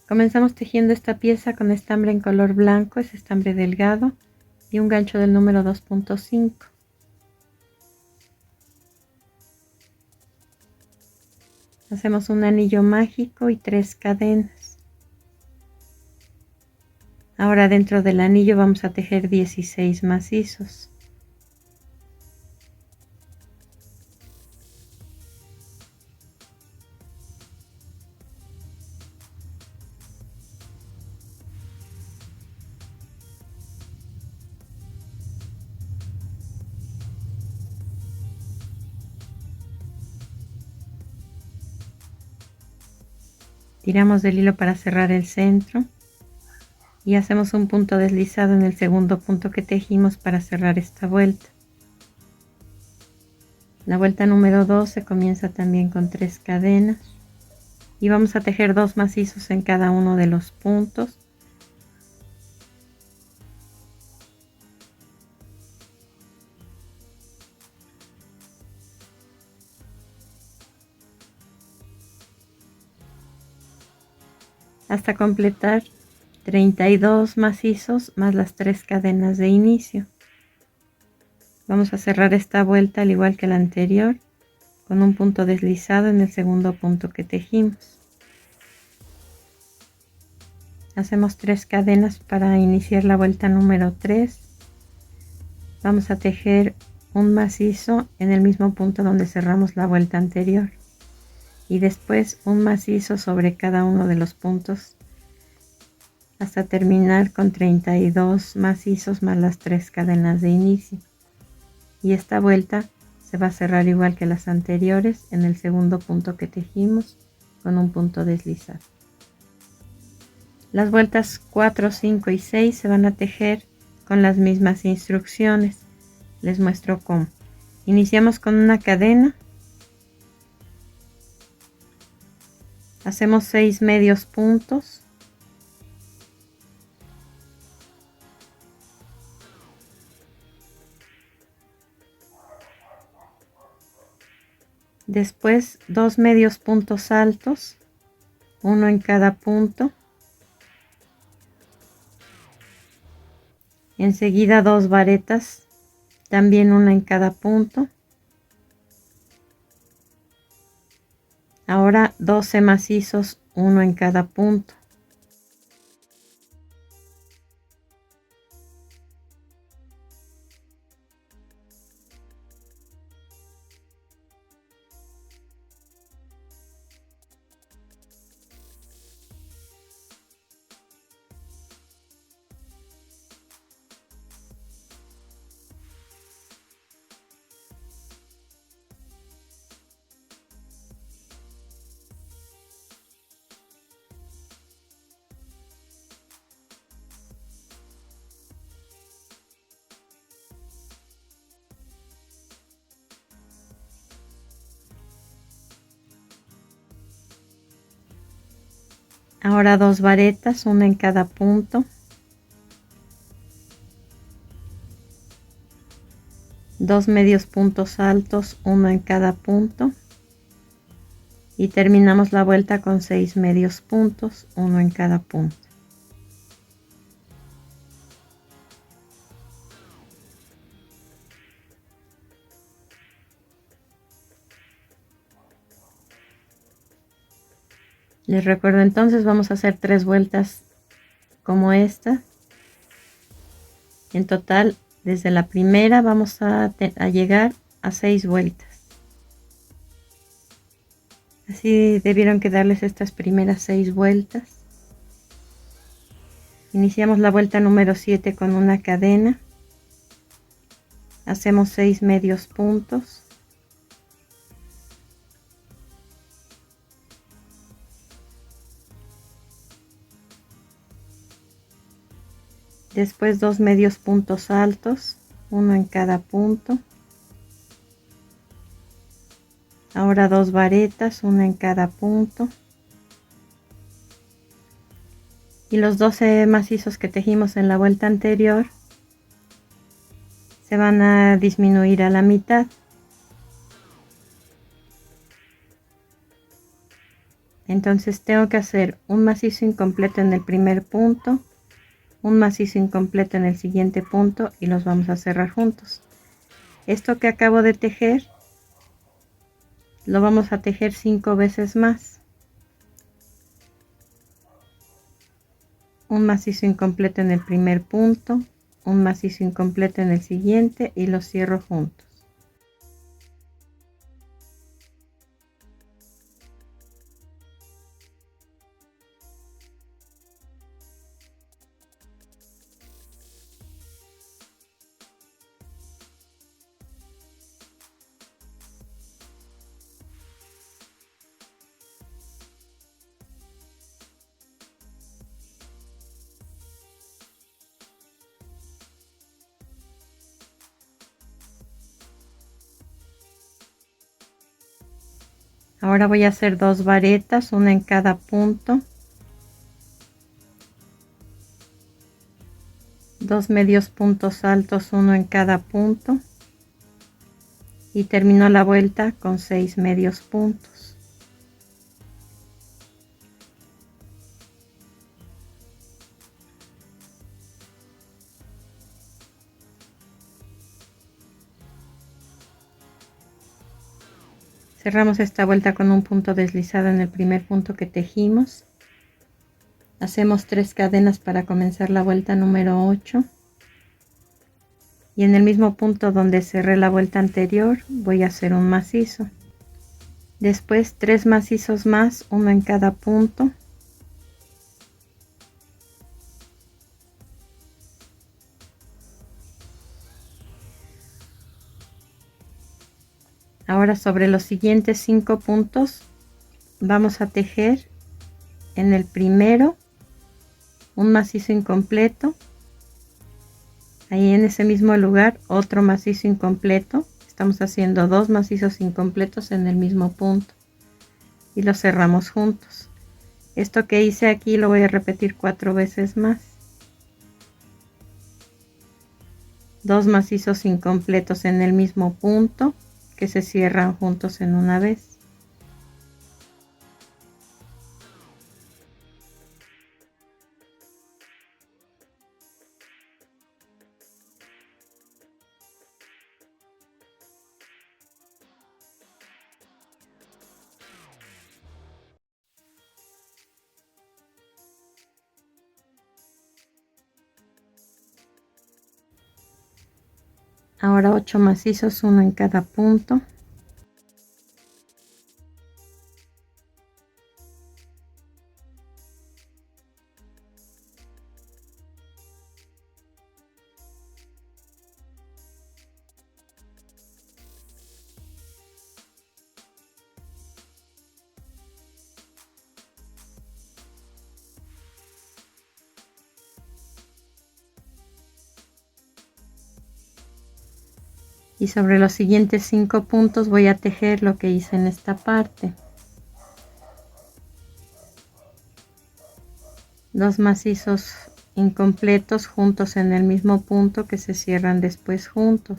Comenzamos tejiendo esta pieza con estambre en color blanco, es estambre delgado y un gancho del número 2.5. Hacemos un anillo mágico y 3 cadenas. Ahora dentro del anillo vamos a tejer 16 macizos. Tiramos del hilo para cerrar el centro y hacemos un punto deslizado en el segundo punto que tejimos para cerrar esta vuelta. La vuelta número 2 se comienza también con 3 cadenas y vamos a tejer 2 macizos en cada uno de los puntos. Hasta completar 32 macizos más las 3 cadenas de inicio. Vamos a cerrar esta vuelta al igual que la anterior con un punto deslizado en el segundo punto que tejimos. Hacemos 3 cadenas para iniciar la vuelta número 3. Vamos a tejer un macizo en el mismo punto donde cerramos la vuelta anterior y después un macizo sobre cada uno de los puntos hasta terminar con 32 macizos más las 3 cadenas de inicio. Y esta vuelta se va a cerrar igual que las anteriores en el segundo punto que tejimos con un punto deslizado. Las vueltas 4, 5 y 6 se van a tejer con las mismas instrucciones. Les muestro cómo. Iniciamos con una cadena. Hacemos 6 medios puntos. Después 2 medios puntos altos, uno en cada punto. Enseguida 2 varetas, también una en cada punto. Ahora 12 macizos, uno en cada punto. Ahora 2 varetas, una en cada punto. 2 medios puntos altos, uno en cada punto. Y terminamos la vuelta con 6 medios puntos, uno en cada punto. Les recuerdo entonces, vamos a hacer 3 vueltas como esta. En total, desde la primera vamos a llegar a 6 vueltas. Así debieron quedarles estas primeras 6 vueltas. Iniciamos la vuelta número 7 con una cadena. Hacemos 6 medios puntos. Después 2 medios puntos altos, uno en cada punto. Ahora 2 varetas, una en cada punto. Y los 12 macizos que tejimos en la vuelta anterior se van a disminuir a la mitad. Entonces tengo que hacer un macizo incompleto en el primer punto, un macizo incompleto en el siguiente punto y los vamos a cerrar juntos. Esto que acabo de tejer lo vamos a tejer 5 veces más. Un macizo incompleto en el primer punto, un macizo incompleto en el siguiente y los cierro juntos. Ahora voy a hacer 2 varetas, una en cada punto, 2 medios puntos altos, uno en cada punto, y termino la vuelta con 6 medios puntos. Cerramos esta vuelta con un punto deslizado en el primer punto que tejimos. Hacemos 3 cadenas para comenzar la vuelta número 8. Y en el mismo punto donde cerré la vuelta anterior voy a hacer un macizo. Después 3 macizos más, uno en cada punto. Ahora sobre los siguientes 5 puntos vamos a tejer en el primero un macizo incompleto, ahí en ese mismo lugar otro macizo incompleto. Estamos haciendo 2 macizos incompletos en el mismo punto y los cerramos juntos. Esto que hice aquí lo voy a repetir 4 veces más. 2 macizos incompletos en el mismo punto que se cierran juntos en una vez. Ahora 8 macizos, uno en cada punto. Y sobre los siguientes 5 puntos voy a tejer lo que hice en esta parte. 2 macizos incompletos juntos en el mismo punto que se cierran después juntos.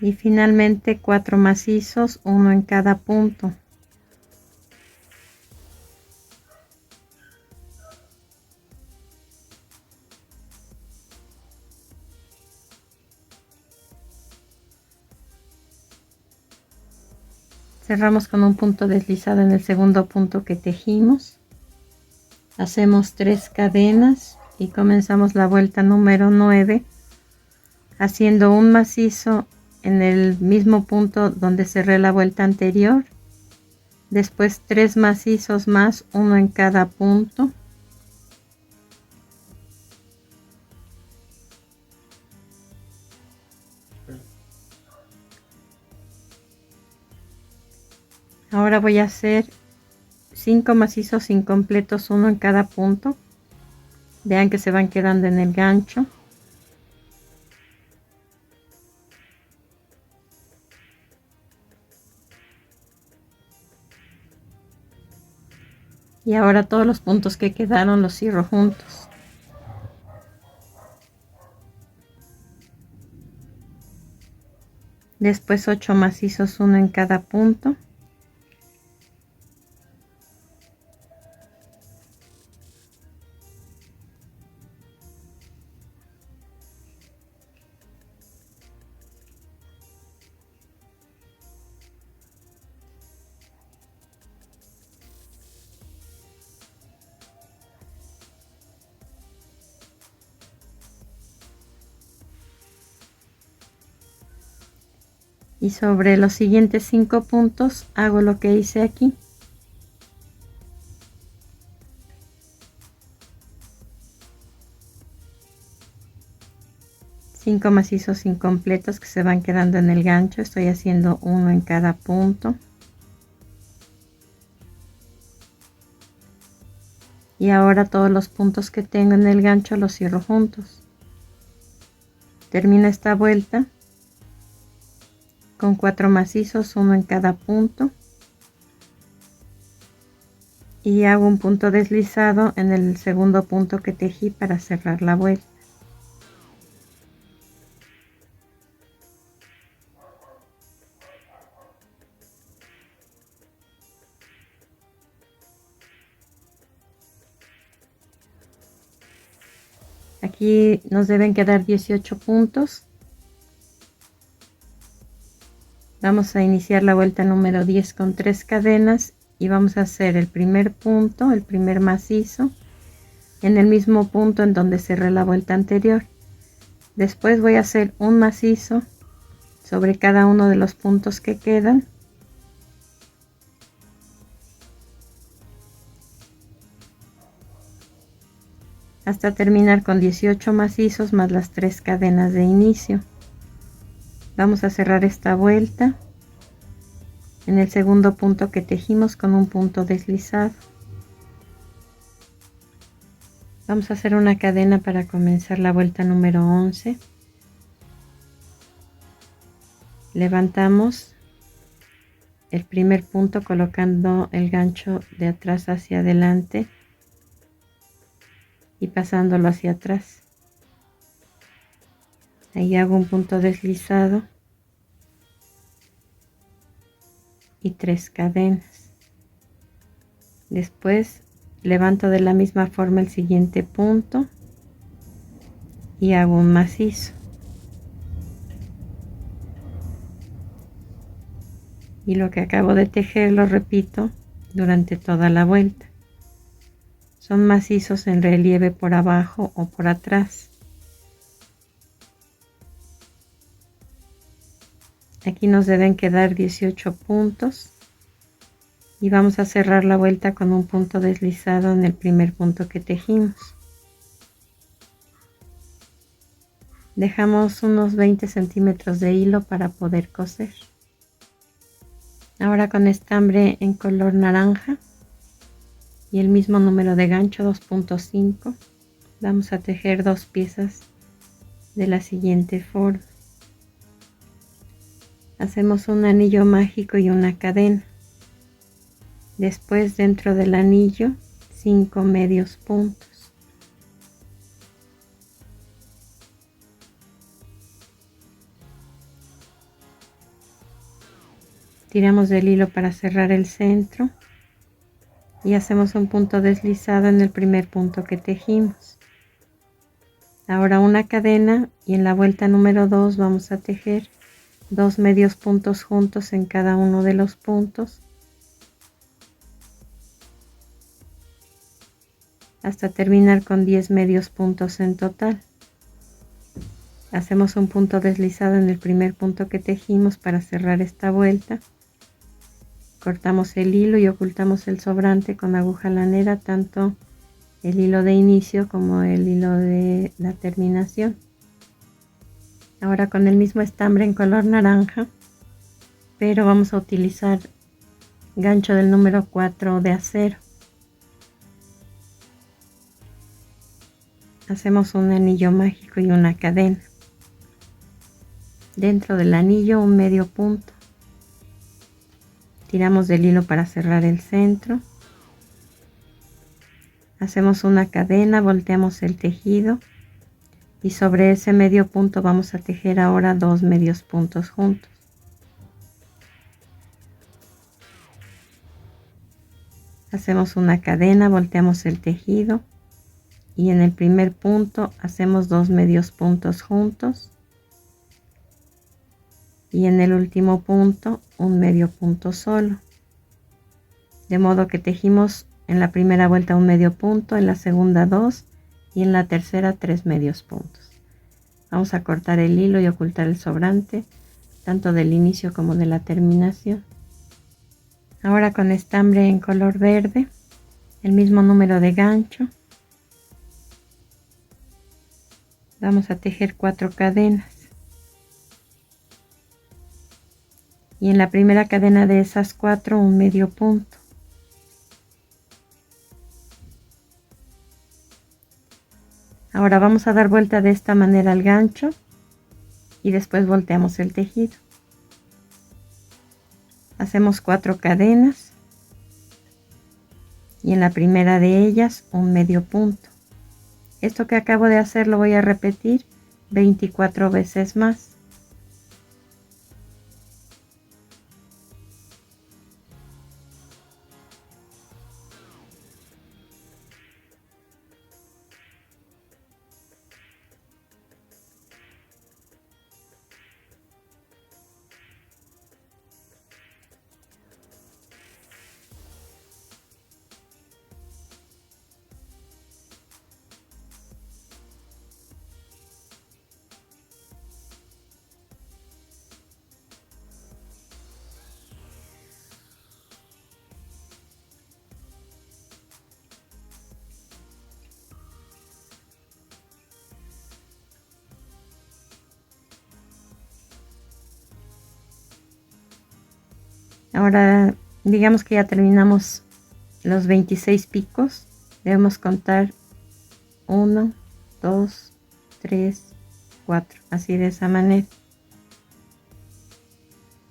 Y finalmente 4 macizos, uno en cada punto. Cerramos con un punto deslizado en el segundo punto que tejimos. Hacemos 3 cadenas y comenzamos la vuelta número 9 haciendo un macizo en el mismo punto donde cerré la vuelta anterior. Después 3 macizos más, uno en cada punto. Ahora voy a hacer 5 macizos incompletos, uno en cada punto. Vean que se van quedando en el gancho. Y ahora todos los puntos que quedaron los cierro juntos. Después 8 macizos, uno en cada punto. Y sobre los siguientes 5 puntos hago lo que hice aquí. Cinco macizos incompletos que se van quedando en el gancho. Estoy haciendo uno en cada punto. Y ahora todos los puntos que tengo en el gancho los cierro juntos. Termino esta vuelta con 4 macizos, uno en cada punto, y hago un punto deslizado en el segundo punto que tejí para cerrar la vuelta. Aquí nos deben quedar 18 puntos. Vamos a iniciar la vuelta número 10 con 3 cadenas y vamos a hacer el primer punto, el primer macizo, en el mismo punto en donde cerré la vuelta anterior. Después voy a hacer un macizo sobre cada uno de los puntos que quedan. Hasta terminar con 18 macizos más las 3 cadenas de inicio. Vamos a cerrar esta vuelta en el segundo punto que tejimos con un punto deslizado. Vamos a hacer una cadena para comenzar la vuelta número 11. Levantamos el primer punto colocando el gancho de atrás hacia adelante y pasándolo hacia atrás. Ahí hago un punto deslizado y 3 cadenas. Después levanto de la misma forma el siguiente punto y hago un macizo. Y lo que acabo de tejer lo repito durante toda la vuelta. Son macizos en relieve por abajo o por atrás. Aquí nos deben quedar 18 puntos y vamos a cerrar la vuelta con un punto deslizado en el primer punto que tejimos. Dejamos unos 20 centímetros de hilo para poder coser. Ahora con estambre en color naranja y el mismo número de gancho 2.5 vamos a tejer 2 piezas de la siguiente forma. Hacemos un anillo mágico y una cadena. Después dentro del anillo 5 medios puntos. Tiramos del hilo para cerrar el centro y hacemos un punto deslizado en el primer punto que tejimos. Ahora una cadena y en la vuelta número 2 vamos a tejer 2 medios puntos juntos en cada uno de los puntos hasta terminar con 10 medios puntos en total. Hacemos un punto deslizado en el primer punto que tejimos para cerrar esta vuelta. Cortamos el hilo y ocultamos el sobrante con aguja lanera, tanto el hilo de inicio como el hilo de la terminación. Ahora con el mismo estambre en color naranja, pero vamos a utilizar gancho del número 4 de acero. Hacemos un anillo mágico y una cadena. Dentro del anillo un medio punto. Tiramos del hilo para cerrar el centro. Hacemos una cadena, volteamos el tejido y sobre ese medio punto vamos a tejer ahora 2 medios puntos juntos. Hacemos una cadena, volteamos el tejido y en el primer punto hacemos 2 medios puntos juntos y en el último punto un medio punto solo, de modo que tejimos en la primera vuelta un medio punto, en la segunda 2 y en la tercera 3 medios puntos. Vamos a cortar el hilo y ocultar el sobrante tanto del inicio como de la terminación. Ahora con estambre en color verde, el mismo número de gancho, vamos a tejer 4 cadenas y en la primera cadena de esas 4 un medio punto. Ahora vamos a dar vuelta de esta manera al gancho y después volteamos el tejido. Hacemos 4 cadenas y en la primera de ellas un medio punto. Esto que acabo de hacer lo voy a repetir 24 veces más. Ahora digamos que ya terminamos los 26 picos. Debemos contar 1, 2, 3, 4, así de esa manera.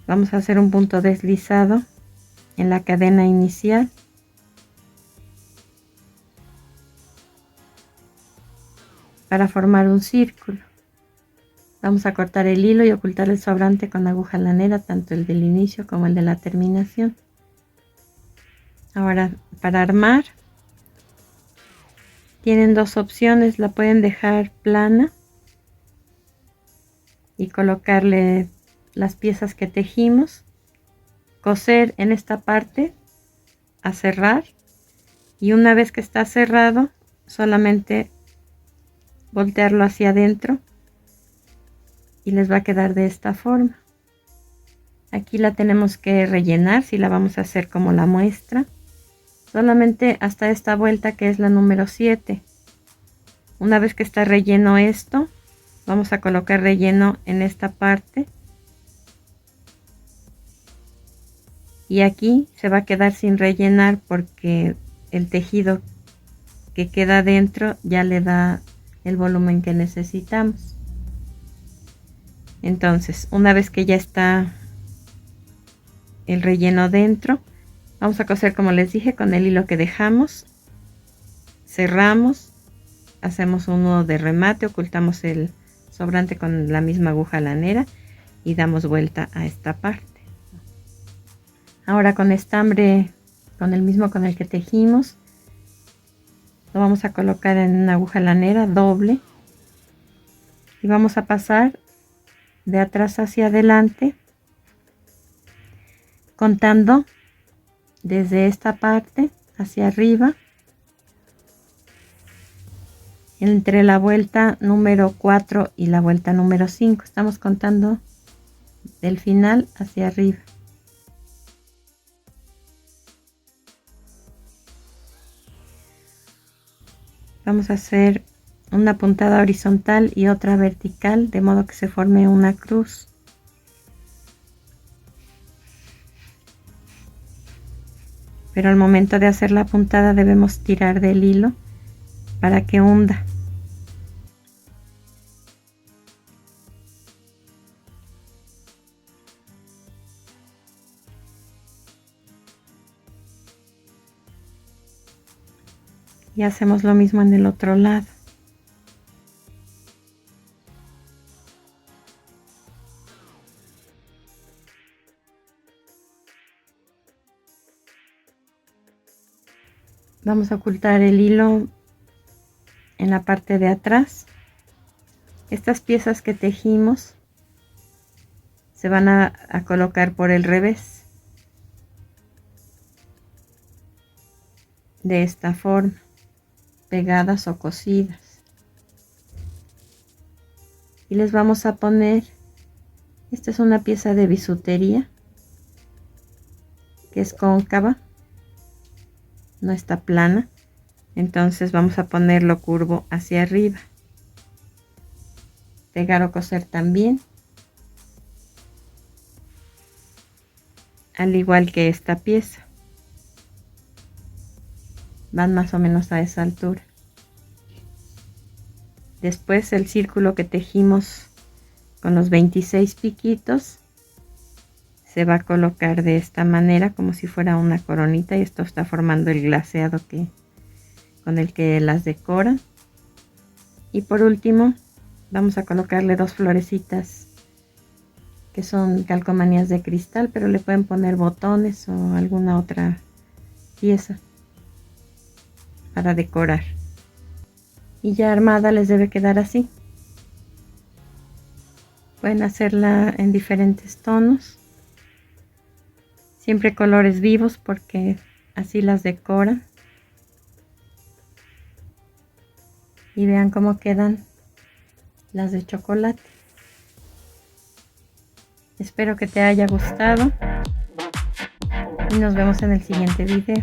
Vamos a hacer un punto deslizado en la cadena inicial. Para formar un círculo. Vamos a cortar el hilo y ocultar el sobrante con aguja lanera, tanto el del inicio como el de la terminación. Ahora, para armar, tienen dos opciones. La pueden dejar plana y colocarle las piezas que tejimos, coser en esta parte a cerrar y una vez que está cerrado, solamente voltearlo hacia adentro y les va a quedar de esta forma. Aquí la tenemos que rellenar si la vamos a hacer como la muestra, solamente hasta esta vuelta que es la número 7. Una vez que está relleno esto, vamos a colocar relleno en esta parte y aquí se va a quedar sin rellenar porque el tejido que queda dentro ya le da el volumen que necesitamos. Entonces, una vez que ya está el relleno dentro, vamos a coser como les dije con el hilo que dejamos, cerramos, hacemos un nudo de remate, ocultamos el sobrante con la misma aguja lanera y damos vuelta a esta parte. Ahora con estambre, con el mismo con el que tejimos, lo vamos a colocar en una aguja lanera doble y vamos a pasar de atrás hacia adelante contando desde esta parte hacia arriba entre la vuelta número 4 y la vuelta número 5. Estamos contando del final hacia arriba. Vamos a hacer una puntada horizontal y otra vertical, de modo que se forme una cruz. pero al momento de hacer la puntada debemos tirar del hilo para que hunda. Y hacemos lo mismo en el otro lado. Vamos a ocultar el hilo en la parte de atrás. Estas piezas que tejimos se van a colocar por el revés, de esta forma, pegadas o cosidas. Y les vamos a poner, esta es una pieza de bisutería que es cóncava, no está plana, entonces vamos a ponerlo curvo hacia arriba. Pegar o coser también, al igual que esta pieza, van más o menos a esa altura. Después el círculo que tejimos con los 26 piquitos se va a colocar de esta manera, como si fuera una coronita, y esto está formando el glaseado con el que las decoran. Y por último vamos a colocarle dos florecitas que son calcomanías de cristal, pero le pueden poner botones o alguna otra pieza para decorar. Y ya armada les debe quedar así. Pueden hacerla en diferentes tonos, siempre colores vivos porque así las decoran. Y vean cómo quedan las de chocolate. Espero que te haya gustado y nos vemos en el siguiente video.